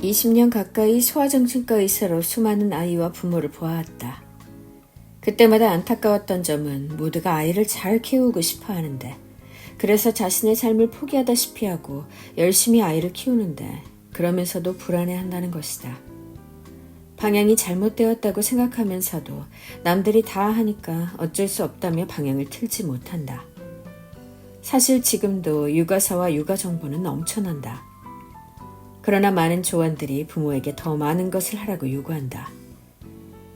20년 가까이 소아정신과 의사로 수많은 아이와 부모를 보아왔다. 그때마다 안타까웠던 점은 모두가 아이를 잘 키우고 싶어 하는데, 그래서 자신의 삶을 포기하다시피 하고 열심히 아이를 키우는데, 그러면서도 불안해한다는 것이다. 방향이 잘못되었다고 생각하면서도 남들이 다 하니까 어쩔 수 없다며 방향을 틀지 못한다. 사실 지금도 육아사와 육아 정보는 넘쳐난다. 그러나 많은 조언들이 부모에게 더 많은 것을 하라고 요구한다.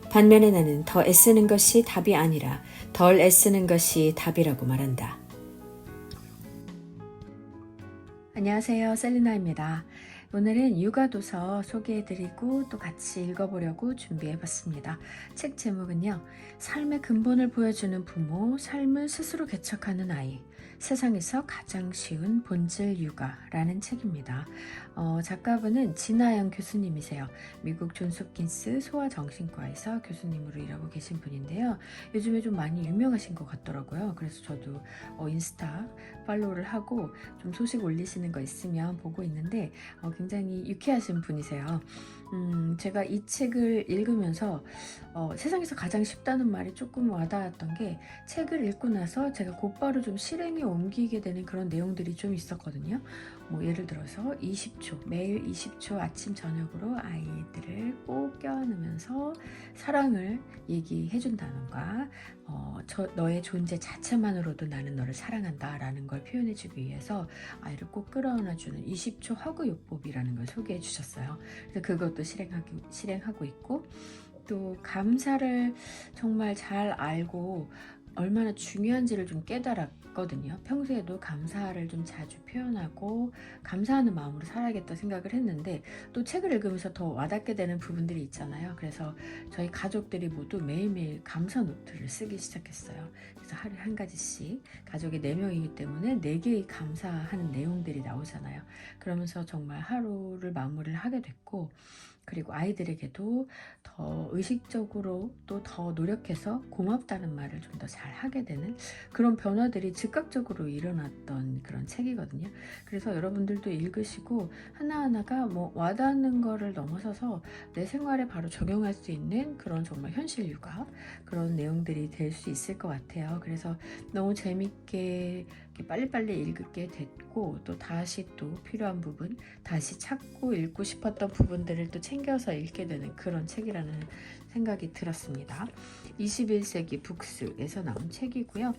반면에 나는 더 애쓰는 것이 답이 아니라 덜 애쓰는 것이 답이라고 말한다. 안녕하세요. 셀리나입니다. 오늘은 육아도서 소개해드리고 또 같이 읽어보려고 준비해봤습니다. 책 제목은요. 삶의 근본을 보여주는 부모, 삶을 스스로 개척하는 아이, 세상에서 가장 쉬운 본질 육아라는 책입니다. 작가분은 진아영 교수님이세요. 미국 존스홉킨스 소아정신과에서 교수님으로 일하고 계신 분인데요. 요즘에 좀 많이 유명하신 것 같더라고요. 그래서 저도 인스타 팔로우를 하고 좀 소식 올리시는 거 있으면 보고 있는데 굉장히 유쾌하신 분이세요. 제가 이 책을 읽으면서 세상에서 가장 쉽다는 말이 조금 와닿았던 게, 책을 읽고 나서 제가 곧바로 좀 실행에 옮기게 되는 그런 내용들이 좀 있었거든요. 예를 들어서 20초, 매일 20초 아침 저녁으로 아이들을 꼭 껴안으면서 사랑을 얘기해 준다던가, 너의 존재 자체만으로도 나는 너를 사랑한다 라는 걸 표현해 주기 위해서 아이를 꼭 끌어안아 주는 20초 허그요법이라는 걸 소개해 주셨어요. 그래서 그것도 실행하고 있고, 또 감사를 정말 잘 알고 얼마나 중요한지를 좀 깨달았거든요. 평소에도 감사를 좀 자주 표현하고 감사하는 마음으로 살아야겠다 생각을 했는데, 또 책을 읽으면서 더 와닿게 되는 부분들이 있잖아요. 그래서 저희 가족들이 모두 매일매일 감사 노트를 쓰기 시작했어요. 그래서 하루에 한 가지씩, 가족이 4명이기 때문에 4개의 감사하는 내용들이 나오잖아요. 그러면서 정말 하루를 마무리를 하게 됐고, 그리고 아이들에게도 더 의식적으로 또 더 노력해서 고맙다는 말을 좀 더 잘 하게 되는 그런 변화들이 즉각적으로 일어났던 그런 책이거든요. 그래서 여러분들도 읽으시고 하나하나가 와닿는 거를 넘어서서 내 생활에 바로 적용할 수 있는 그런 정말 현실 육아, 그런 내용들이 될 수 있을 것 같아요. 그래서 너무 재밌게 빨리빨리 읽게 됐고, 또 다시 또 필요한 부분, 다시 찾고 읽고 싶었던 부분들을 또 챙겨서 읽게 되는 그런 책이라는 생각이 들었습니다. 21세기 북스에서 나온 책이고요.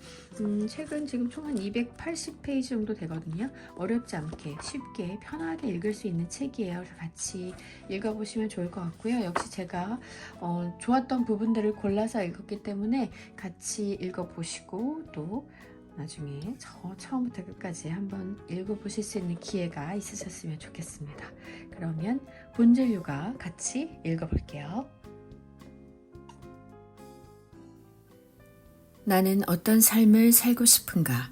책은 지금 총 한 280페이지 정도 되거든요. 어렵지 않게 쉽게 편하게 읽을 수 있는 책이에요. 그래서 같이 읽어보시면 좋을 것 같고요. 역시 제가 좋았던 부분들을 골라서 읽었기 때문에 같이 읽어보시고, 또 나중에 처음부터 끝까지 한번 읽어보실 수 있는 기회가 있으셨으면 좋겠습니다. 그러면 본질 육아 같이 읽어볼게요. 나는 어떤 삶을 살고 싶은가?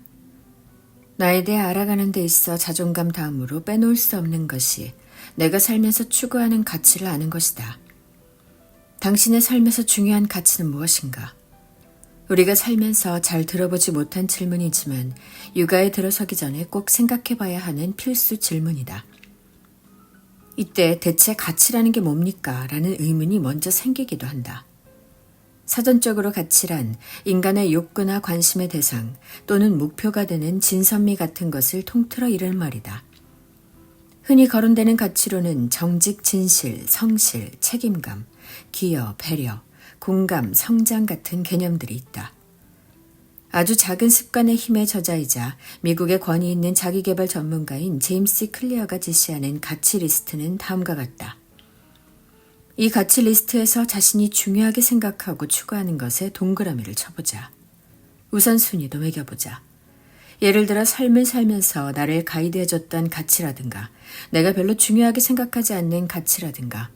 나에 대해 알아가는 데 있어 자존감 다음으로 빼놓을 수 없는 것이 내가 살면서 추구하는 가치를 아는 것이다. 당신의 삶에서 중요한 가치는 무엇인가? 우리가 살면서 잘 들어보지 못한 질문이지만 육아에 들어서기 전에 꼭 생각해봐야 하는 필수 질문이다. 이때 대체 가치라는 게 뭡니까? 라는 의문이 먼저 생기기도 한다. 사전적으로 가치란 인간의 욕구나 관심의 대상 또는 목표가 되는 진선미 같은 것을 통틀어 이를 말이다. 흔히 거론되는 가치로는 정직, 진실, 성실, 책임감, 기여, 배려, 공감, 성장 같은 개념들이 있다. 아주 작은 습관의 힘의 저자이자 미국의 권위 있는 자기개발 전문가인 제임스 클리어가 제시하는 가치 리스트는 다음과 같다. 이 가치 리스트에서 자신이 중요하게 생각하고 추구하는 것에 동그라미를 쳐보자. 우선순위도 매겨보자. 예를 들어 삶을 살면서 나를 가이드해줬던 가치라든가, 내가 별로 중요하게 생각하지 않는 가치라든가,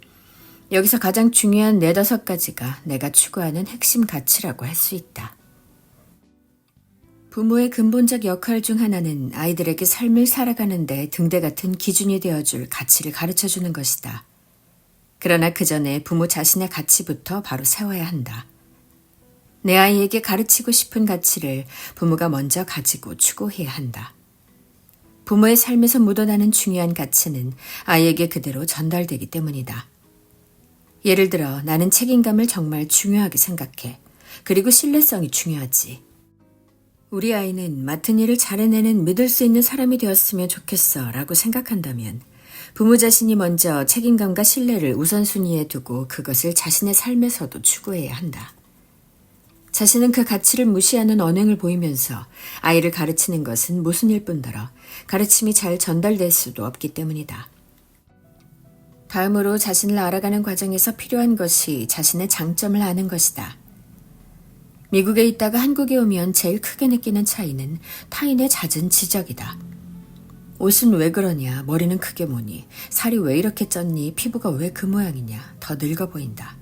여기서 가장 중요한 4-5가지가 내가 추구하는 핵심 가치라고 할 수 있다. 부모의 근본적 역할 중 하나는 아이들에게 삶을 살아가는 데 등대 같은 기준이 되어줄 가치를 가르쳐주는 것이다. 그러나 그 전에 부모 자신의 가치부터 바로 세워야 한다. 내 아이에게 가르치고 싶은 가치를 부모가 먼저 가지고 추구해야 한다. 부모의 삶에서 묻어나는 중요한 가치는 아이에게 그대로 전달되기 때문이다. 예를 들어 나는 책임감을 정말 중요하게 생각해. 그리고 신뢰성이 중요하지. 우리 아이는 맡은 일을 잘 해내는 믿을 수 있는 사람이 되었으면 좋겠어 라고 생각한다면 부모 자신이 먼저 책임감과 신뢰를 우선순위에 두고 그것을 자신의 삶에서도 추구해야 한다. 자신은 그 가치를 무시하는 언행을 보이면서 아이를 가르치는 것은 모순일 뿐더러 가르침이 잘 전달될 수도 없기 때문이다. 다음으로 자신을 알아가는 과정에서 필요한 것이 자신의 장점을 아는 것이다. 미국에 있다가 한국에 오면 제일 크게 느끼는 차이는 타인의 잦은 지적이다. 옷은 왜 그러냐, 머리는 크게 뭐니, 살이 왜 이렇게 쪘니, 피부가 왜 그 모양이냐, 더 늙어 보인다.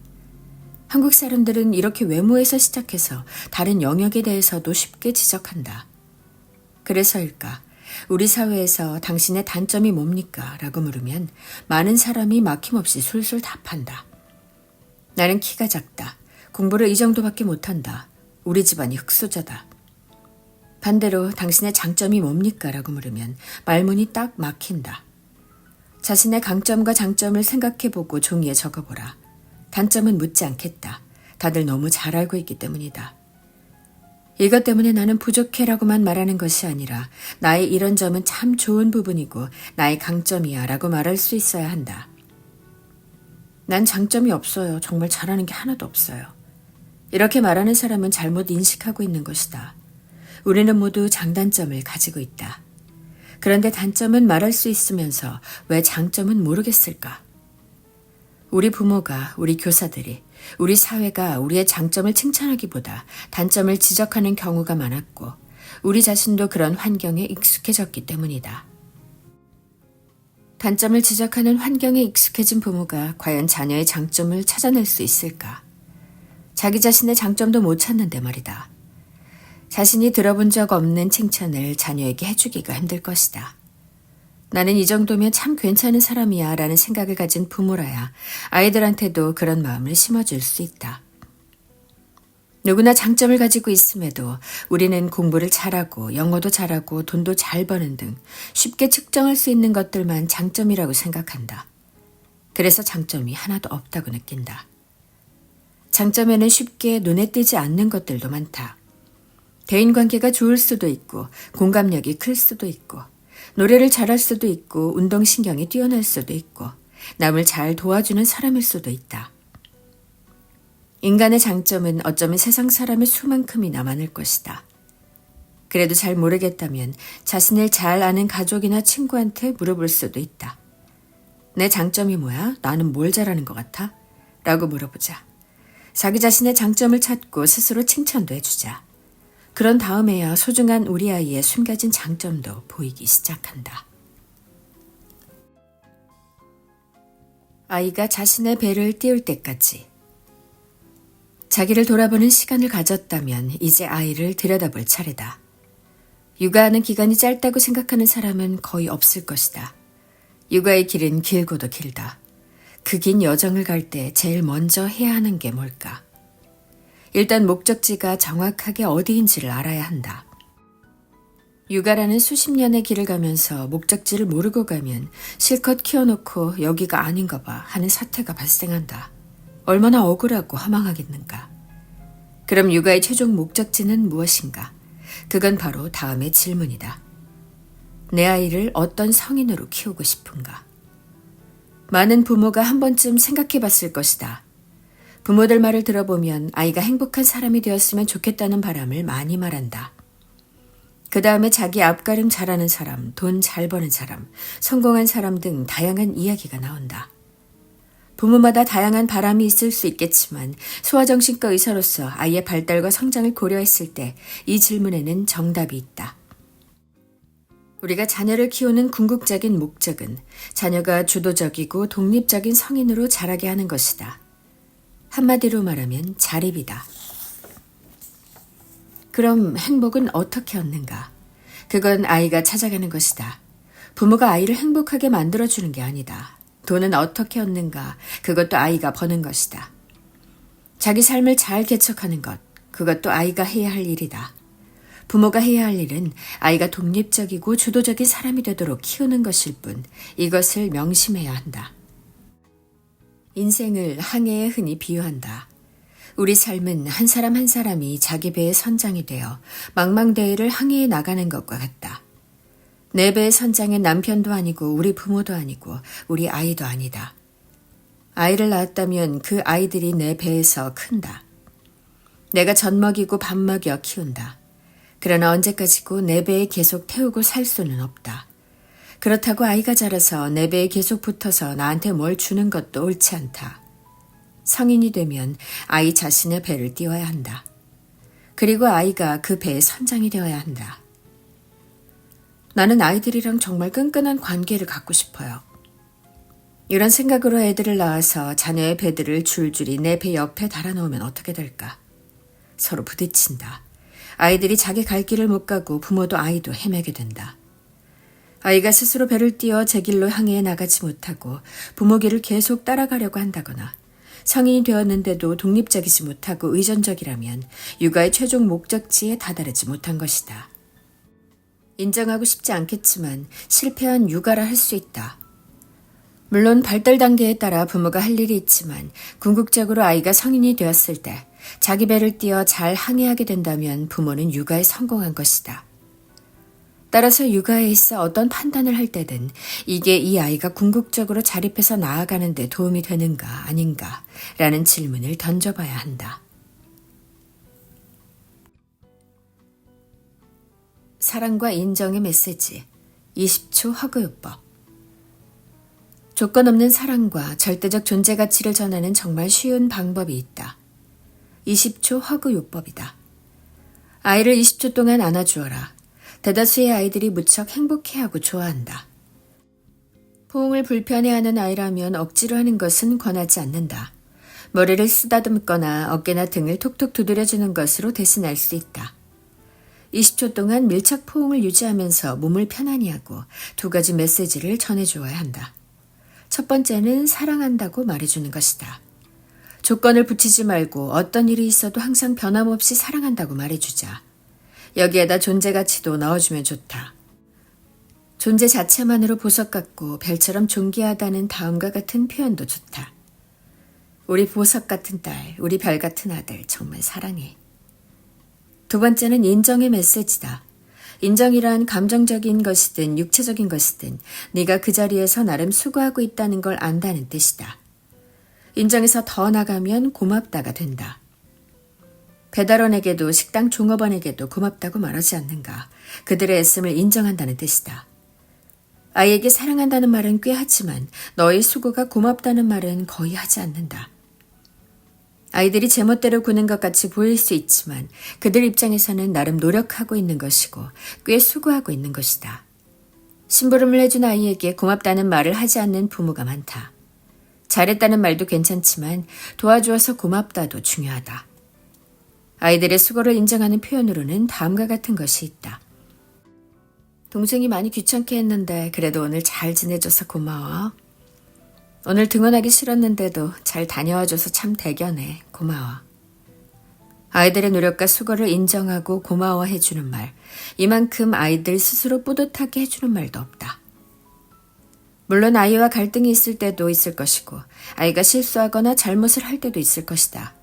한국 사람들은 이렇게 외모에서 시작해서 다른 영역에 대해서도 쉽게 지적한다. 그래서일까? 우리 사회에서 당신의 단점이 뭡니까? 라고 물으면 많은 사람이 막힘없이 술술 답한다. 나는 키가 작다. 공부를 이 정도밖에 못한다. 우리 집안이 흙수저다. 반대로 당신의 장점이 뭡니까? 라고 물으면 말문이 딱 막힌다. 자신의 강점과 장점을 생각해보고 종이에 적어보라. 단점은 묻지 않겠다. 다들 너무 잘 알고 있기 때문이다. 이것 때문에 나는 부족해라고만 말하는 것이 아니라 나의 이런 점은 참 좋은 부분이고 나의 강점이야 라고 말할 수 있어야 한다. 난 장점이 없어요. 정말 잘하는 게 하나도 없어요. 이렇게 말하는 사람은 잘못 인식하고 있는 것이다. 우리는 모두 장단점을 가지고 있다. 그런데 단점은 말할 수 있으면서 왜 장점은 모르겠을까? 우리 부모가, 우리 교사들이, 우리 사회가 우리의 장점을 칭찬하기보다 단점을 지적하는 경우가 많았고 우리 자신도 그런 환경에 익숙해졌기 때문이다. 단점을 지적하는 환경에 익숙해진 부모가 과연 자녀의 장점을 찾아낼 수 있을까? 자기 자신의 장점도 못 찾는데 말이다. 자신이 들어본 적 없는 칭찬을 자녀에게 해주기가 힘들 것이다. 나는 이 정도면 참 괜찮은 사람이야 라는 생각을 가진 부모라야 아이들한테도 그런 마음을 심어줄 수 있다. 누구나 장점을 가지고 있음에도 우리는 공부를 잘하고 영어도 잘하고 돈도 잘 버는 등 쉽게 측정할 수 있는 것들만 장점이라고 생각한다. 그래서 장점이 하나도 없다고 느낀다. 장점에는 쉽게 눈에 띄지 않는 것들도 많다. 대인관계가 좋을 수도 있고 공감력이 클 수도 있고 노래를 잘할 수도 있고 운동신경이 뛰어날 수도 있고 남을 잘 도와주는 사람일 수도 있다. 인간의 장점은 어쩌면 세상 사람의 수만큼이나 많을 것이다. 그래도 잘 모르겠다면 자신을 잘 아는 가족이나 친구한테 물어볼 수도 있다. 내 장점이 뭐야? 나는 뭘 잘하는 것 같아? 라고 물어보자. 자기 자신의 장점을 찾고 스스로 칭찬도 해주자. 그런 다음에야 소중한 우리 아이의 숨겨진 장점도 보이기 시작한다. 아이가 자신의 배를 띄울 때까지. 자기를 돌아보는 시간을 가졌다면 이제 아이를 들여다볼 차례다. 육아하는 기간이 짧다고 생각하는 사람은 거의 없을 것이다. 육아의 길은 길고도 길다. 그 긴 여정을 갈 때 제일 먼저 해야 하는 게 뭘까? 일단 목적지가 정확하게 어디인지를 알아야 한다. 육아라는 수십 년의 길을 가면서 목적지를 모르고 가면 실컷 키워놓고 여기가 아닌가 봐 하는 사태가 발생한다. 얼마나 억울하고 허망하겠는가. 그럼 육아의 최종 목적지는 무엇인가? 그건 바로 다음의 질문이다. 내 아이를 어떤 성인으로 키우고 싶은가? 많은 부모가 한 번쯤 생각해 봤을 것이다. 부모들 말을 들어보면 아이가 행복한 사람이 되었으면 좋겠다는 바람을 많이 말한다. 그 다음에 자기 앞가림 잘하는 사람, 돈 잘 버는 사람, 성공한 사람 등 다양한 이야기가 나온다. 부모마다 다양한 바람이 있을 수 있겠지만 소아정신과 의사로서 아이의 발달과 성장을 고려했을 때 이 질문에는 정답이 있다. 우리가 자녀를 키우는 궁극적인 목적은 자녀가 주도적이고 독립적인 성인으로 자라게 하는 것이다. 한마디로 말하면 자립이다. 그럼 행복은 어떻게 얻는가? 그건 아이가 찾아가는 것이다. 부모가 아이를 행복하게 만들어주는 게 아니다. 돈은 어떻게 얻는가? 그것도 아이가 버는 것이다. 자기 삶을 잘 개척하는 것, 그것도 아이가 해야 할 일이다. 부모가 해야 할 일은 아이가 독립적이고 주도적인 사람이 되도록 키우는 것일 뿐 이것을 명심해야 한다. 인생을 항해에 흔히 비유한다. 우리 삶은 한 사람 한 사람이 자기 배의 선장이 되어 망망대해를 항해해 나가는 것과 같다. 내 배의 선장은 남편도 아니고 우리 부모도 아니고 우리 아이도 아니다. 아이를 낳았다면 그 아이들이 내 배에서 큰다. 내가 젖 먹이고 밥 먹여 키운다. 그러나 언제까지고 내 배에 계속 태우고 살 수는 없다. 그렇다고 아이가 자라서 내 배에 계속 붙어서 나한테 뭘 주는 것도 옳지 않다. 성인이 되면 아이 자신의 배를 띄워야 한다. 그리고 아이가 그 배의 선장이 되어야 한다. 나는 아이들이랑 정말 끈끈한 관계를 갖고 싶어요. 이런 생각으로 애들을 낳아서 자녀의 배들을 줄줄이 내 배 옆에 달아놓으면 어떻게 될까? 서로 부딪힌다. 아이들이 자기 갈 길을 못 가고 부모도 아이도 헤매게 된다. 아이가 스스로 배를 띄워 제 길로 향해 나가지 못하고 부모 길을 계속 따라가려고 한다거나 성인이 되었는데도 독립적이지 못하고 의존적이라면 육아의 최종 목적지에 다다르지 못한 것이다. 인정하고 싶지 않겠지만 실패한 육아라 할 수 있다. 물론 발달 단계에 따라 부모가 할 일이 있지만 궁극적으로 아이가 성인이 되었을 때 자기 배를 띄어 잘 항해하게 된다면 부모는 육아에 성공한 것이다. 따라서 육아에 있어 어떤 판단을 할 때든 이게 이 아이가 궁극적으로 자립해서 나아가는 데 도움이 되는가 아닌가 라는 질문을 던져봐야 한다. 사랑과 인정의 메시지 20초 허그요법. 조건 없는 사랑과 절대적 존재 가치를 전하는 정말 쉬운 방법이 있다. 20초 허그요법이다. 아이를 20초 동안 안아주어라. 대다수의 아이들이 무척 행복해하고 좋아한다. 포옹을 불편해하는 아이라면 억지로 하는 것은 권하지 않는다. 머리를 쓰다듬거나 어깨나 등을 톡톡 두드려주는 것으로 대신할 수 있다. 20초 동안 밀착 포옹을 유지하면서 몸을 편안히 하고 두 가지 메시지를 전해주어야 한다. 첫 번째는 사랑한다고 말해주는 것이다. 조건을 붙이지 말고 어떤 일이 있어도 항상 변함없이 사랑한다고 말해주자. 여기에다 존재 가치도 넣어주면 좋다. 존재 자체만으로 보석 같고 별처럼 존귀하다는 다음과 같은 표현도 좋다. 우리 보석 같은 딸, 우리 별 같은 아들 정말 사랑해. 두 번째는 인정의 메시지다. 인정이란 감정적인 것이든 육체적인 것이든 네가 그 자리에서 나름 수고하고 있다는 걸 안다는 뜻이다. 인정에서 더 나가면 고맙다가 된다. 배달원에게도 식당 종업원에게도 고맙다고 말하지 않는가. 그들의 애씀을 인정한다는 뜻이다. 아이에게 사랑한다는 말은 꽤 하지만 너의 수고가 고맙다는 말은 거의 하지 않는다. 아이들이 제멋대로 구는 것 같이 보일 수 있지만 그들 입장에서는 나름 노력하고 있는 것이고 꽤 수고하고 있는 것이다. 심부름을 해준 아이에게 고맙다는 말을 하지 않는 부모가 많다. 잘했다는 말도 괜찮지만 도와주어서 고맙다도 중요하다. 아이들의 수고를 인정하는 표현으로는 다음과 같은 것이 있다. 동생이 많이 귀찮게 했는데 그래도 오늘 잘 지내줘서 고마워. 오늘 등원하기 싫었는데도 잘 다녀와줘서 참 대견해. 고마워. 아이들의 노력과 수고를 인정하고 고마워해주는 말, 이만큼 아이들 스스로 뿌듯하게 해주는 말도 없다. 물론 아이와 갈등이 있을 때도 있을 것이고 아이가 실수하거나 잘못을 할 때도 있을 것이다.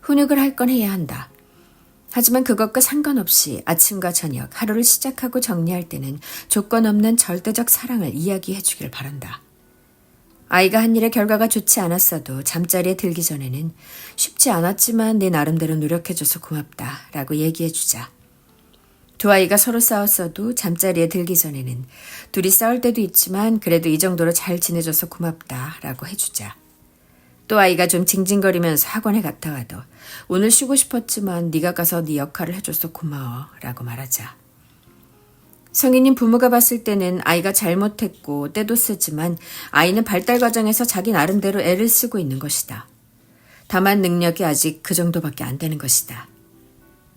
훈육을 할 건 해야 한다. 하지만 그것과 상관없이 아침과 저녁 하루를 시작하고 정리할 때는 조건 없는 절대적 사랑을 이야기해 주길 바란다. 아이가 한 일의 결과가 좋지 않았어도 잠자리에 들기 전에는 쉽지 않았지만 내 나름대로 노력해줘서 고맙다 라고 얘기해 주자. 두 아이가 서로 싸웠어도 잠자리에 들기 전에는 둘이 싸울 때도 있지만 그래도 이 정도로 잘 지내줘서 고맙다 라고 해주자. 또 아이가 좀 징징거리면서 학원에 갔다 와도 오늘 쉬고 싶었지만 네가 가서 네 역할을 해줘서 고마워 라고 말하자. 성인인 부모가 봤을 때는 아이가 잘못했고 때도 쓰지만 아이는 발달 과정에서 자기 나름대로 애를 쓰고 있는 것이다. 다만 능력이 아직 그 정도밖에 안 되는 것이다.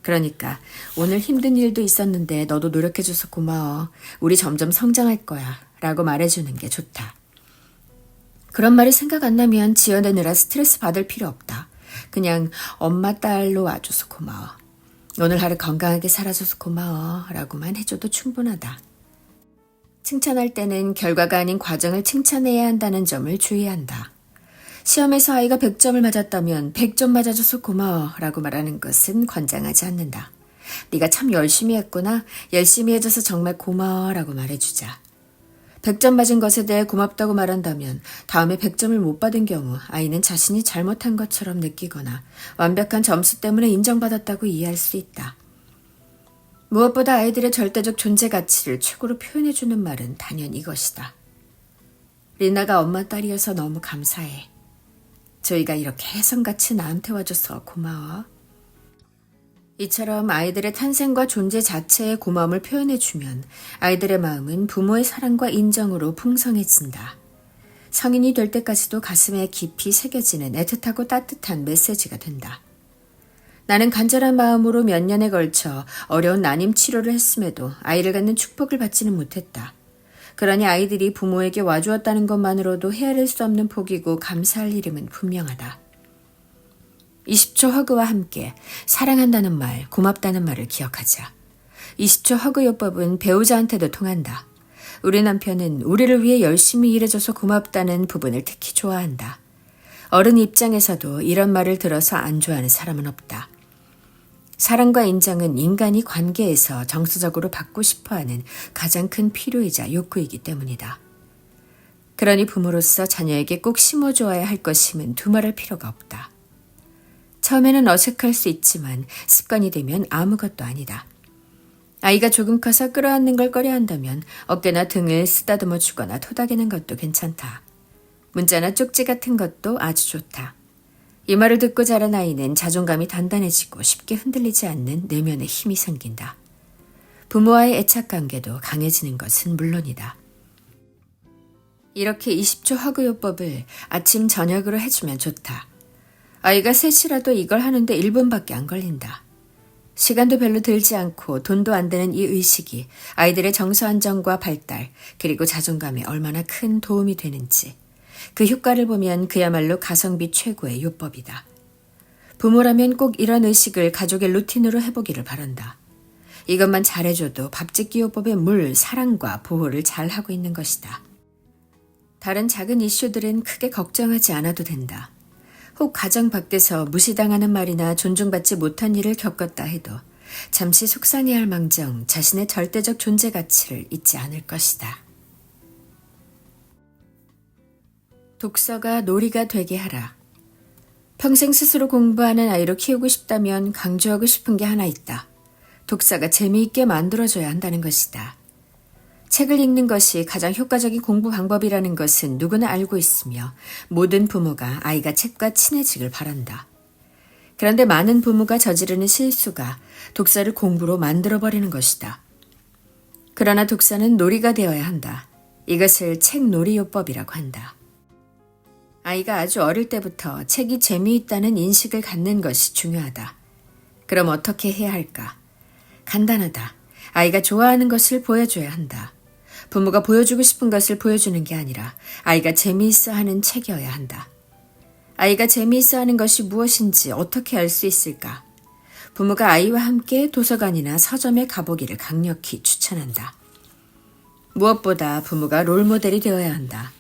그러니까 오늘 힘든 일도 있었는데 너도 노력해줘서 고마워. 우리 점점 성장할 거야 라고 말해주는 게 좋다. 그런 말이 생각 안 나면 지어내느라 스트레스 받을 필요 없다. 그냥 엄마 딸로 와줘서 고마워. 오늘 하루 건강하게 살아줘서 고마워 라고만 해줘도 충분하다. 칭찬할 때는 결과가 아닌 과정을 칭찬해야 한다는 점을 주의한다. 시험에서 아이가 100점을 맞았다면 100점 맞아줘서 고마워 라고 말하는 것은 권장하지 않는다. 네가 참 열심히 했구나. 열심히 해줘서 정말 고마워 라고 말해주자. 100점 맞은 것에 대해 고맙다고 말한다면 다음에 100점을 못 받은 경우 아이는 자신이 잘못한 것처럼 느끼거나 완벽한 점수 때문에 인정받았다고 이해할 수 있다. 무엇보다 아이들의 절대적 존재 가치를 최고로 표현해주는 말은 단연 이것이다. 리나가 엄마 딸이어서 너무 감사해. 저희가 이렇게 혜성같이 나한테 와줘서 고마워. 이처럼 아이들의 탄생과 존재 자체의 고마움을 표현해주면 아이들의 마음은 부모의 사랑과 인정으로 풍성해진다. 성인이 될 때까지도 가슴에 깊이 새겨지는 애틋하고 따뜻한 메시지가 된다. 나는 간절한 마음으로 몇 년에 걸쳐 어려운 난임 치료를 했음에도 아이를 갖는 축복을 받지는 못했다. 그러니 아이들이 부모에게 와주었다는 것만으로도 헤아릴 수 없는 복이고 감사할 일임은 분명하다. 20초 허그와 함께 사랑한다는 말, 고맙다는 말을 기억하자. 20초 허그 요법은 배우자한테도 통한다. 우리 남편은 우리를 위해 열심히 일해줘서 고맙다는 부분을 특히 좋아한다. 어른 입장에서도 이런 말을 들어서 안 좋아하는 사람은 없다. 사랑과 인정은 인간이 관계에서 정서적으로 받고 싶어하는 가장 큰 필요이자 욕구이기 때문이다. 그러니 부모로서 자녀에게 꼭 심어줘야 할 것임은 두말할 필요가 없다. 처음에는 어색할 수 있지만 습관이 되면 아무것도 아니다. 아이가 조금 커서 끌어안는 걸 꺼려한다면 어깨나 등을 쓰다듬어 주거나 토닥이는 것도 괜찮다. 문자나 쪽지 같은 것도 아주 좋다. 이 말을 듣고 자란 아이는 자존감이 단단해지고 쉽게 흔들리지 않는 내면의 힘이 생긴다. 부모와의 애착관계도 강해지는 것은 물론이다. 이렇게 20초 허그 요법을 아침 저녁으로 해주면 좋다. 아이가 셋이라도 이걸 하는데 1분밖에 안 걸린다. 시간도 별로 들지 않고 돈도 안 드는 이 의식이 아이들의 정서 안정과 발달 그리고 자존감에 얼마나 큰 도움이 되는지 그 효과를 보면 그야말로 가성비 최고의 요법이다. 부모라면 꼭 이런 의식을 가족의 루틴으로 해보기를 바란다. 이것만 잘해줘도 밥짓기 요법의 물, 사랑과 보호를 잘하고 있는 것이다. 다른 작은 이슈들은 크게 걱정하지 않아도 된다. 혹 가정 밖에서 무시당하는 말이나 존중받지 못한 일을 겪었다 해도 잠시 속상해할 망정 자신의 절대적 존재 가치를 잊지 않을 것이다. 독서가 놀이가 되게 하라. 평생 스스로 공부하는 아이로 키우고 싶다면 강조하고 싶은 게 하나 있다. 독서가 재미있게 만들어줘야 한다는 것이다. 책을 읽는 것이 가장 효과적인 공부 방법이라는 것은 누구나 알고 있으며 모든 부모가 아이가 책과 친해지길 바란다. 그런데 많은 부모가 저지르는 실수가 독서를 공부로 만들어버리는 것이다. 그러나 독서는 놀이가 되어야 한다. 이것을 책놀이요법이라고 한다. 아이가 아주 어릴 때부터 책이 재미있다는 인식을 갖는 것이 중요하다. 그럼 어떻게 해야 할까? 간단하다. 아이가 좋아하는 것을 보여줘야 한다. 부모가 보여주고 싶은 것을 보여주는 게 아니라 아이가 재미있어 하는 책이어야 한다. 아이가 재미있어 하는 것이 무엇인지 어떻게 알 수 있을까? 부모가 아이와 함께 도서관이나 서점에 가보기를 강력히 추천한다. 무엇보다 부모가 롤모델이 되어야 한다.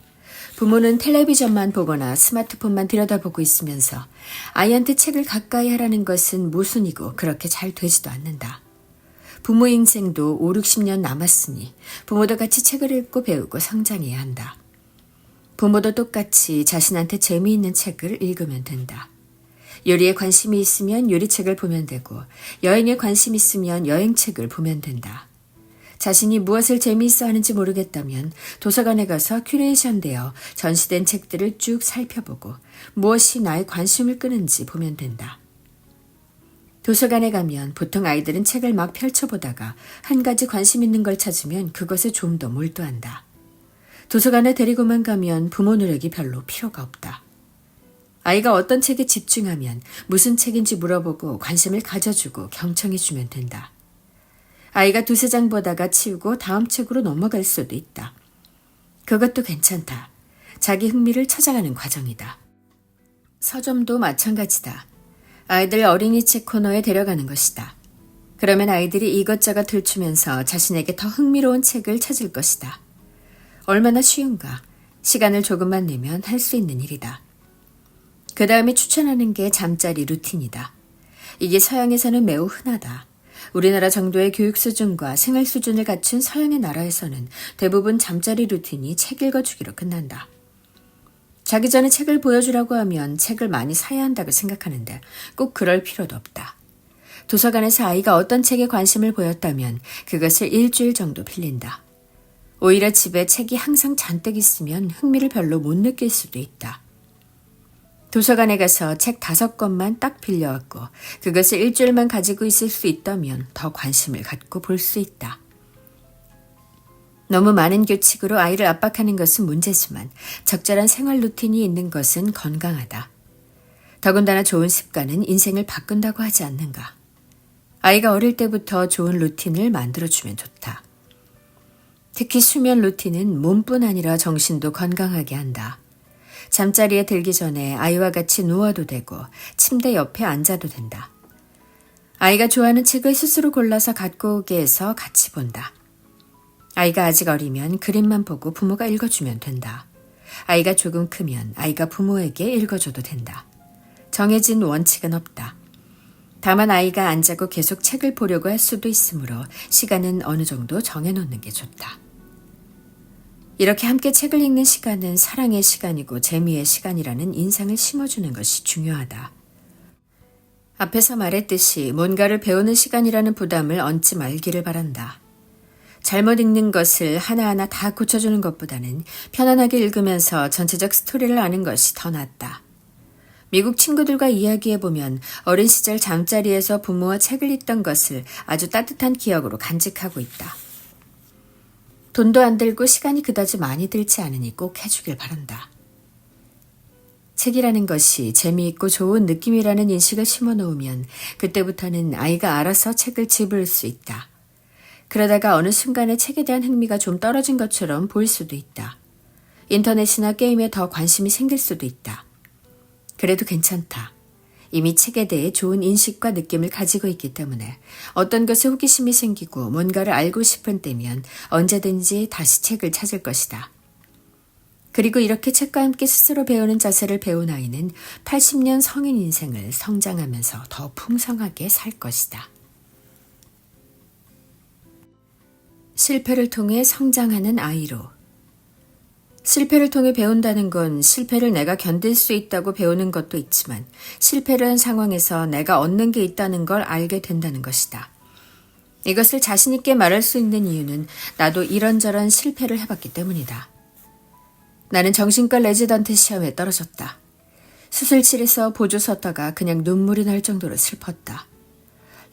부모는 텔레비전만 보거나 스마트폰만 들여다보고 있으면서 아이한테 책을 가까이 하라는 것은 모순이고 그렇게 잘 되지도 않는다. 부모 인생도 5, 60년 남았으니 부모도 같이 책을 읽고 배우고 성장해야 한다. 부모도 똑같이 자신한테 재미있는 책을 읽으면 된다. 요리에 관심이 있으면 요리책을 보면 되고 여행에 관심 있으면 여행책을 보면 된다. 자신이 무엇을 재미있어 하는지 모르겠다면 도서관에 가서 큐레이션되어 전시된 책들을 쭉 살펴보고 무엇이 나의 관심을 끄는지 보면 된다. 도서관에 가면 보통 아이들은 책을 막 펼쳐보다가 한 가지 관심 있는 걸 찾으면 그것에 좀 더 몰두한다. 도서관에 데리고만 가면 부모 노력이 별로 필요가 없다. 아이가 어떤 책에 집중하면 무슨 책인지 물어보고 관심을 가져주고 경청해주면 된다. 아이가 두세 장 보다가 치우고 다음 책으로 넘어갈 수도 있다. 그것도 괜찮다. 자기 흥미를 찾아가는 과정이다. 서점도 마찬가지다. 아이들 어린이책 코너에 데려가는 것이다. 그러면 아이들이 이것저것 들추면서 자신에게 더 흥미로운 책을 찾을 것이다. 얼마나 쉬운가. 시간을 조금만 내면 할 수 있는 일이다. 그 다음에 추천하는 게 잠자리 루틴이다. 이게 서양에서는 매우 흔하다. 우리나라 정도의 교육 수준과 생활 수준을 갖춘 서양의 나라에서는 대부분 잠자리 루틴이 책 읽어주기로 끝난다. 자기 전에 책을 보여주라고 하면 책을 많이 사야 한다고 생각하는데 꼭 그럴 필요도 없다. 도서관에서 아이가 어떤 책에 관심을 보였다면 그것을 일주일 정도 빌린다. 오히려 집에 책이 항상 잔뜩 있으면 흥미를 별로 못 느낄 수도 있다. 도서관에 가서 책 5권만 딱 빌려왔고 그것을 일주일만 가지고 있을 수 있다면 더 관심을 갖고 볼 수 있다. 너무 많은 규칙으로 아이를 압박하는 것은 문제지만 적절한 생활 루틴이 있는 것은 건강하다. 더군다나 좋은 습관은 인생을 바꾼다고 하지 않는가. 아이가 어릴 때부터 좋은 루틴을 만들어주면 좋다. 특히 수면 루틴은 몸뿐 아니라 정신도 건강하게 한다. 잠자리에 들기 전에 아이와 같이 누워도 되고 침대 옆에 앉아도 된다. 아이가 좋아하는 책을 스스로 골라서 갖고 오게 해서 같이 본다. 아이가 아직 어리면 그림만 보고 부모가 읽어주면 된다. 아이가 조금 크면 아이가 부모에게 읽어줘도 된다. 정해진 원칙은 없다. 다만 아이가 안 자고 계속 책을 보려고 할 수도 있으므로 시간은 어느 정도 정해놓는 게 좋다. 이렇게 함께 책을 읽는 시간은 사랑의 시간이고 재미의 시간이라는 인상을 심어주는 것이 중요하다. 앞에서 말했듯이 뭔가를 배우는 시간이라는 부담을 얹지 말기를 바란다. 잘못 읽는 것을 하나하나 다 고쳐주는 것보다는 편안하게 읽으면서 전체적 스토리를 아는 것이 더 낫다. 미국 친구들과 이야기해보면 어린 시절 잠자리에서 부모와 책을 읽던 것을 아주 따뜻한 기억으로 간직하고 있다. 돈도 안 들고 시간이 그다지 많이 들지 않으니 꼭 해주길 바란다. 책이라는 것이 재미있고 좋은 느낌이라는 인식을 심어놓으면 그때부터는 아이가 알아서 책을 집을 수 있다. 그러다가 어느 순간에 책에 대한 흥미가 좀 떨어진 것처럼 보일 수도 있다. 인터넷이나 게임에 더 관심이 생길 수도 있다. 그래도 괜찮다. 이미 책에 대해 좋은 인식과 느낌을 가지고 있기 때문에 어떤 것에 호기심이 생기고 뭔가를 알고 싶은 때면 언제든지 다시 책을 찾을 것이다. 그리고 이렇게 책과 함께 스스로 배우는 자세를 배운 아이는 80년 성인 인생을 성장하면서 더 풍성하게 살 것이다. 실패를 통해 성장하는 아이로. 실패를 통해 배운다는 건 실패를 내가 견딜 수 있다고 배우는 것도 있지만 실패를 한 상황에서 내가 얻는 게 있다는 걸 알게 된다는 것이다. 이것을 자신 있게 말할 수 있는 이유는 나도 이런저런 실패를 해봤기 때문이다. 나는 정신과 레지던트 시험에 떨어졌다. 수술실에서 보조 섰다가 그냥 눈물이 날 정도로 슬펐다.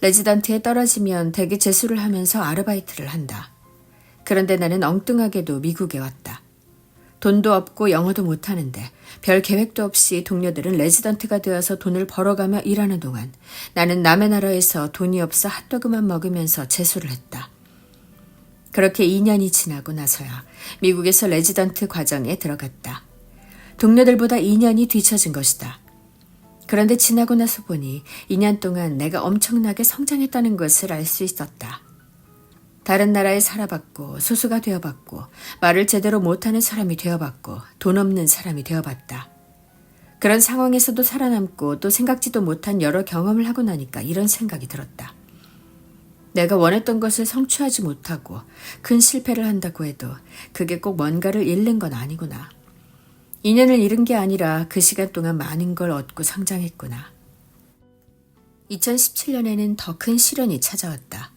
레지던트에 떨어지면 대개 재수를 하면서 아르바이트를 한다. 그런데 나는 엉뚱하게도 미국에 왔다. 돈도 없고 영어도 못하는데 별 계획도 없이 동료들은 레지던트가 되어서 돈을 벌어가며 일하는 동안 나는 남의 나라에서 돈이 없어 핫도그만 먹으면서 재수를 했다. 그렇게 2년이 지나고 나서야 미국에서 레지던트 과정에 들어갔다. 동료들보다 2년이 뒤처진 것이다. 그런데 지나고 나서 보니 2년 동안 내가 엄청나게 성장했다는 것을 알 수 있었다. 다른 나라에 살아봤고 소수가 되어봤고 말을 제대로 못하는 사람이 되어봤고 돈 없는 사람이 되어봤다. 그런 상황에서도 살아남고 또 생각지도 못한 여러 경험을 하고 나니까 이런 생각이 들었다. 내가 원했던 것을 성취하지 못하고 큰 실패를 한다고 해도 그게 꼭 뭔가를 잃는 건 아니구나. 2년을 잃은 게 아니라 그 시간 동안 많은 걸 얻고 성장했구나. 2017년에는 더 큰 시련이 찾아왔다.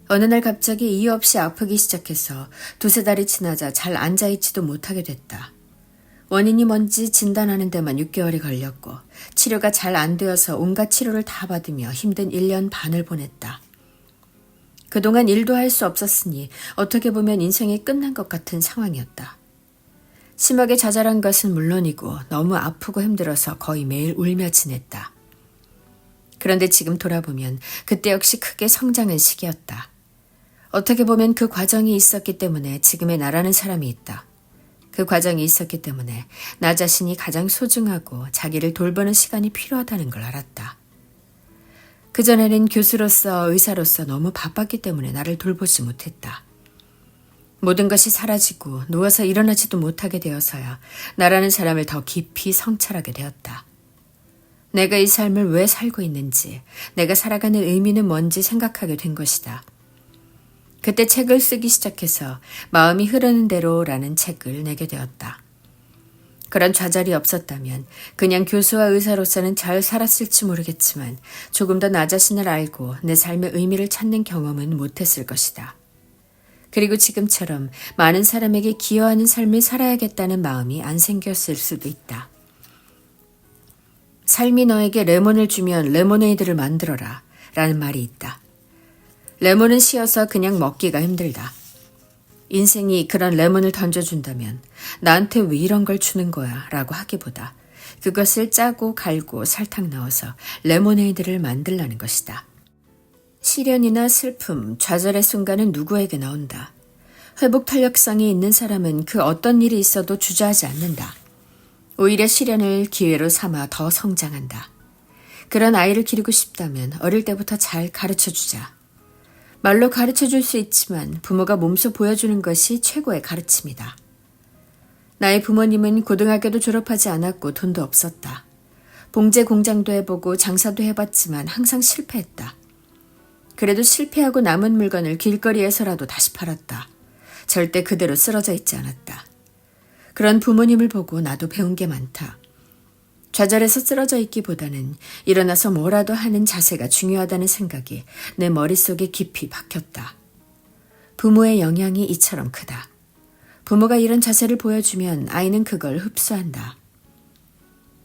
어느 날 갑자기 이유 없이 아프기 시작해서 2-3달이 지나자 잘 앉아있지도 못하게 됐다. 원인이 뭔지 진단하는 데만 6개월이 걸렸고 치료가 잘 안 되어서 온갖 치료를 다 받으며 힘든 1년 반을 보냈다. 그동안 일도 할 수 없었으니 어떻게 보면 인생이 끝난 것 같은 상황이었다. 심하게 좌절한 것은 물론이고 너무 아프고 힘들어서 거의 매일 울며 지냈다. 그런데 지금 돌아보면 그때 역시 크게 성장한 시기였다. 어떻게 보면 그 과정이 있었기 때문에 지금의 나라는 사람이 있다. 그 과정이 있었기 때문에 나 자신이 가장 소중하고 자기를 돌보는 시간이 필요하다는 걸 알았다. 그전에는 교수로서 의사로서 너무 바빴기 때문에 나를 돌보지 못했다. 모든 것이 사라지고 누워서 일어나지도 못하게 되어서야 나라는 사람을 더 깊이 성찰하게 되었다. 내가 이 삶을 왜 살고 있는지, 내가 살아가는 의미는 뭔지 생각하게 된 것이다. 그때 책을 쓰기 시작해서 마음이 흐르는 대로라는 책을 내게 되었다. 그런 좌절이 없었다면 그냥 교수와 의사로서는 잘 살았을지 모르겠지만 조금 더 나 자신을 알고 내 삶의 의미를 찾는 경험은 못했을 것이다. 그리고 지금처럼 많은 사람에게 기여하는 삶을 살아야겠다는 마음이 안 생겼을 수도 있다. 삶이 너에게 레몬을 주면 레모네이드를 만들어라 라는 말이 있다. 레몬은 시어서 그냥 먹기가 힘들다. 인생이 그런 레몬을 던져준다면 나한테 왜 이런 걸 주는 거야 라고 하기보다 그것을 짜고 갈고 설탕 넣어서 레모네이드를 만들라는 것이다. 시련이나 슬픔, 좌절의 순간은 누구에게 나온다. 회복 탄력성이 있는 사람은 그 어떤 일이 있어도 주저하지 않는다. 오히려 시련을 기회로 삼아 더 성장한다. 그런 아이를 기르고 싶다면 어릴 때부터 잘 가르쳐주자. 말로 가르쳐줄 수 있지만 부모가 몸소 보여주는 것이 최고의 가르침이다. 나의 부모님은 고등학교도 졸업하지 않았고 돈도 없었다. 봉제 공장도 해보고 장사도 해봤지만 항상 실패했다. 그래도 실패하고 남은 물건을 길거리에서라도 다시 팔았다. 절대 그대로 쓰러져 있지 않았다. 그런 부모님을 보고 나도 배운 게 많다. 좌절해서 쓰러져 있기보다는 일어나서 뭐라도 하는 자세가 중요하다는 생각이 내 머릿속에 깊이 박혔다. 부모의 영향이 이처럼 크다. 부모가 이런 자세를 보여주면 아이는 그걸 흡수한다.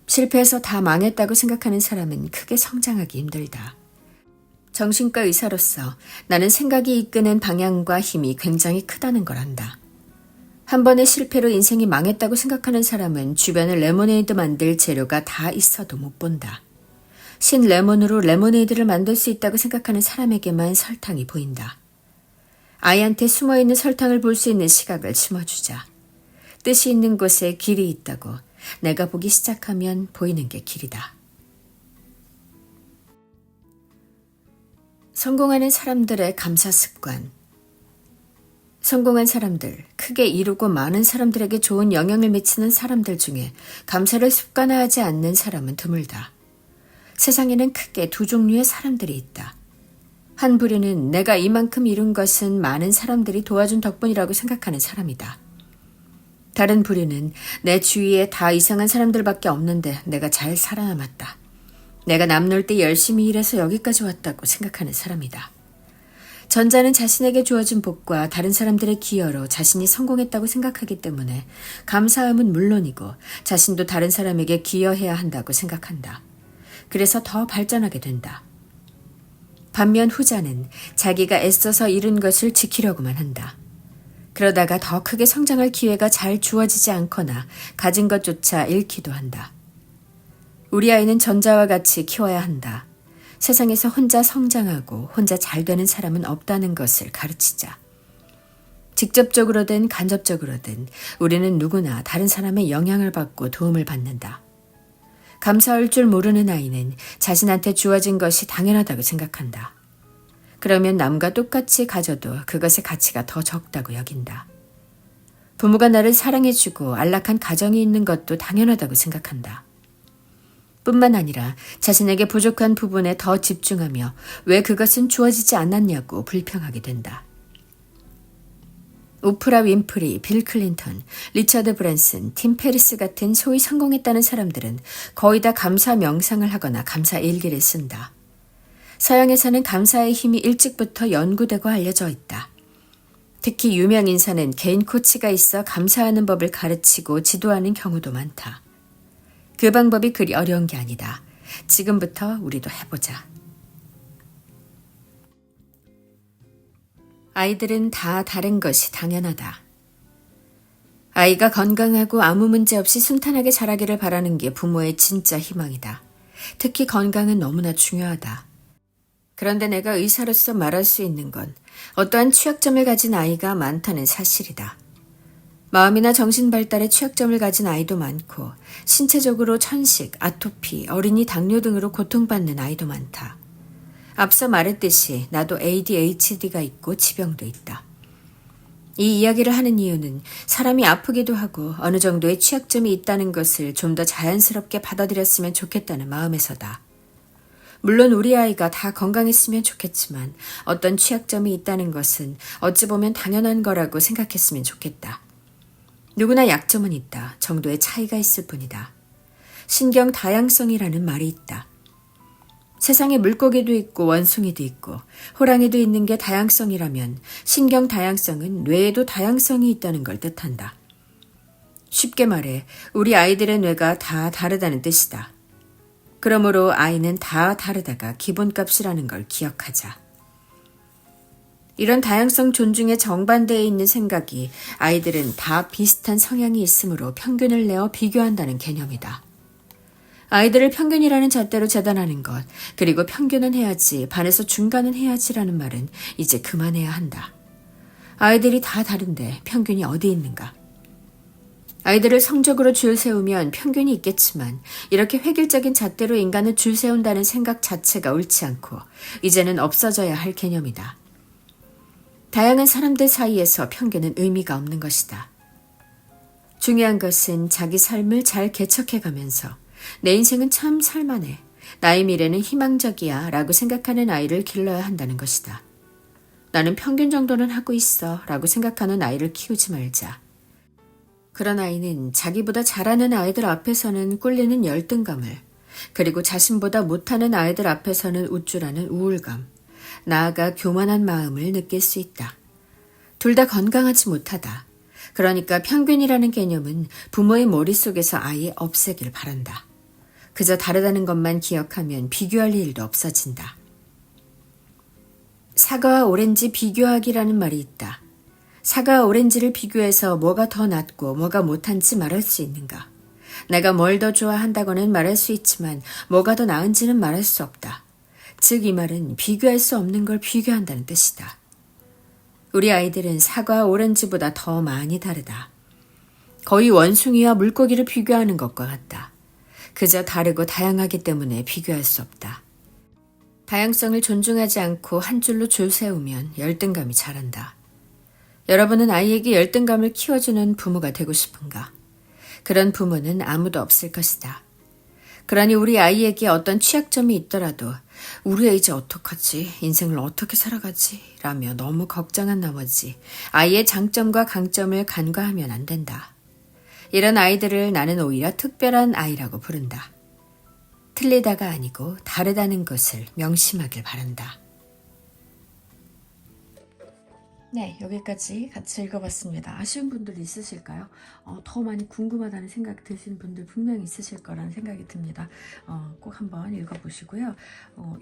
실패해서 다 망했다고 생각하는 사람은 크게 성장하기 힘들다. 정신과 의사로서 나는 생각이 이끄는 방향과 힘이 굉장히 크다는 걸 안다. 한 번의 실패로 인생이 망했다고 생각하는 사람은 주변에 레모네이드 만들 재료가 다 있어도 못 본다. 신 레몬으로 레모네이드를 만들 수 있다고 생각하는 사람에게만 설탕이 보인다. 아이한테 숨어있는 설탕을 볼 수 있는 시각을 심어주자. 뜻이 있는 곳에 길이 있다고 내가 보기 시작하면 보이는 게 길이다. 성공하는 사람들의 감사 습관. 성공한 사람들, 크게 이루고 많은 사람들에게 좋은 영향을 미치는 사람들 중에 감사를 습관화하지 않는 사람은 드물다. 세상에는 크게 두 종류의 사람들이 있다. 한 부류는 내가 이만큼 이룬 것은 많은 사람들이 도와준 덕분이라고 생각하는 사람이다. 다른 부류는 내 주위에 다 이상한 사람들밖에 없는데 내가 잘 살아남았다. 내가 남놀 때 열심히 일해서 여기까지 왔다고 생각하는 사람이다. 전자는 자신에게 주어진 복과 다른 사람들의 기여로 자신이 성공했다고 생각하기 때문에 감사함은 물론이고 자신도 다른 사람에게 기여해야 한다고 생각한다. 그래서 더 발전하게 된다. 반면 후자는 자기가 애써서 이룬 것을 지키려고만 한다. 그러다가 더 크게 성장할 기회가 잘 주어지지 않거나 가진 것조차 잃기도 한다. 우리 아이는 전자와 같이 키워야 한다. 세상에서 혼자 성장하고 혼자 잘 되는 사람은 없다는 것을 가르치자. 직접적으로든 간접적으로든 우리는 누구나 다른 사람의 영향을 받고 도움을 받는다. 감사할 줄 모르는 아이는 자신한테 주어진 것이 당연하다고 생각한다. 그러면 남과 똑같이 가져도 그것의 가치가 더 적다고 여긴다. 부모가 나를 사랑해주고 안락한 가정이 있는 것도 당연하다고 생각한다. 뿐만 아니라 자신에게 부족한 부분에 더 집중하며 왜 그것은 주어지지 않았냐고 불평하게 된다. 오프라 윈프리, 빌 클린턴, 리처드 브랜슨, 팀 페리스 같은 소위 성공했다는 사람들은 거의 다 감사 명상을 하거나 감사 일기를 쓴다. 서양에서는 감사의 힘이 일찍부터 연구되고 알려져 있다. 특히 유명 인사는 개인 코치가 있어 감사하는 법을 가르치고 지도하는 경우도 많다. 그 방법이 그리 어려운 게 아니다. 지금부터 우리도 해보자. 아이들은 다 다른 것이 당연하다. 아이가 건강하고 아무 문제 없이 순탄하게 자라기를 바라는 게 부모의 진짜 희망이다. 특히 건강은 너무나 중요하다. 그런데 내가 의사로서 말할 수 있는 건 어떠한 취약점을 가진 아이가 많다는 사실이다. 마음이나 정신 발달에 취약점을 가진 아이도 많고 신체적으로 천식, 아토피, 어린이 당뇨 등으로 고통받는 아이도 많다. 앞서 말했듯이 나도 ADHD가 있고 지병도 있다. 이 이야기를 하는 이유는 사람이 아프기도 하고 어느 정도의 취약점이 있다는 것을 좀 더 자연스럽게 받아들였으면 좋겠다는 마음에서다. 물론 우리 아이가 다 건강했으면 좋겠지만 어떤 취약점이 있다는 것은 어찌 보면 당연한 거라고 생각했으면 좋겠다. 누구나 약점은 있다. 정도의 차이가 있을 뿐이다. 신경 다양성이라는 말이 있다. 세상에 물고기도 있고 원숭이도 있고 호랑이도 있는 게 다양성이라면 신경 다양성은 뇌에도 다양성이 있다는 걸 뜻한다. 쉽게 말해 우리 아이들의 뇌가 다 다르다는 뜻이다. 그러므로 아이는 다 다르다가 기본값이라는 걸 기억하자. 이런 다양성 존중에 정반대에 있는 생각이 아이들은 다 비슷한 성향이 있으므로 평균을 내어 비교한다는 개념이다. 아이들을 평균이라는 잣대로 재단하는 것, 그리고 평균은 해야지, 반에서 중간은 해야지라는 말은 이제 그만해야 한다. 아이들이 다 다른데 평균이 어디 있는가? 아이들을 성적으로 줄 세우면 평균이 있겠지만 이렇게 획일적인 잣대로 인간을 줄 세운다는 생각 자체가 옳지 않고 이제는 없어져야 할 개념이다. 다양한 사람들 사이에서 평균은 의미가 없는 것이다. 중요한 것은 자기 삶을 잘 개척해가면서 내 인생은 참 살만해. 나의 미래는 희망적이야 라고 생각하는 아이를 길러야 한다는 것이다. 나는 평균 정도는 하고 있어 라고 생각하는 아이를 키우지 말자. 그런 아이는 자기보다 잘하는 아이들 앞에서는 꿀리는 열등감을, 그리고 자신보다 못하는 아이들 앞에서는 우쭐하는 우울감, 나아가 교만한 마음을 느낄 수 있다. 둘 다 건강하지 못하다. 그러니까 평균이라는 개념은 부모의 머릿속에서 아예 없애길 바란다. 그저 다르다는 것만 기억하면 비교할 일도 없어진다. 사과와 오렌지 비교하기라는 말이 있다. 사과와 오렌지를 비교해서 뭐가 더 낫고 뭐가 못한지 말할 수 있는가? 내가 뭘 더 좋아한다고는 말할 수 있지만 뭐가 더 나은지는 말할 수 없다. 즉 이 말은 비교할 수 없는 걸 비교한다는 뜻이다. 우리 아이들은 사과와 오렌지보다 더 많이 다르다. 거의 원숭이와 물고기를 비교하는 것과 같다. 그저 다르고 다양하기 때문에 비교할 수 없다. 다양성을 존중하지 않고 한 줄로 줄 세우면 열등감이 자란다. 여러분은 아이에게 열등감을 키워주는 부모가 되고 싶은가? 그런 부모는 아무도 없을 것이다. 그러니 우리 아이에게 어떤 취약점이 있더라도 우리 애 이제 어떡하지? 인생을 어떻게 살아가지? 라며 너무 걱정한 나머지 아이의 장점과 강점을 간과하면 안 된다. 이런 아이들을 나는 오히려 특별한 아이라고 부른다. 틀리다가 아니고 다르다는 것을 명심하길 바란다. 네, 여기까지 같이 읽어봤습니다. 아쉬운 분들 있으실까요? 더 많이 궁금하다는 생각 드시는 분들 분명히 있으실 거라는 생각이 듭니다. 꼭 한번 읽어보시고요.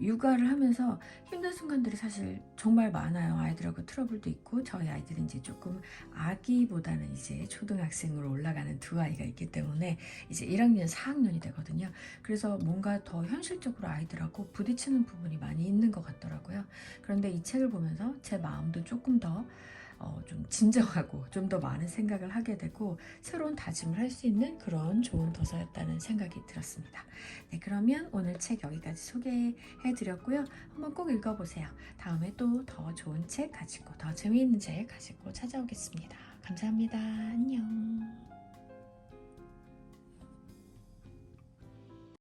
육아를 하면서 힘든 순간들이 사실 정말 많아요. 아이들하고 트러블도 있고 저희 아이들은 이제 조금 아기보다는 이제 초등학생으로 올라가는 두 아이가 있기 때문에 이제 1학년, 4학년이 되거든요. 그래서 뭔가 더 현실적으로 아이들하고 부딪히는 부분이 많이 있는 것 같더라고요. 그런데 이 책을 보면서 제 마음도 조금 더 좀 진정하고 좀 더 많은 생각을 하게 되고 새로운 다짐을 할 수 있는 그런 좋은 도서였다는 생각이 들었습니다. 네, 그러면 오늘 책 여기까지 소개해 드렸고요. 한번 꼭 읽어보세요. 다음에 또 더 좋은 책 가지고 더 재미있는 책 가지고 찾아오겠습니다. 감사합니다. 안녕.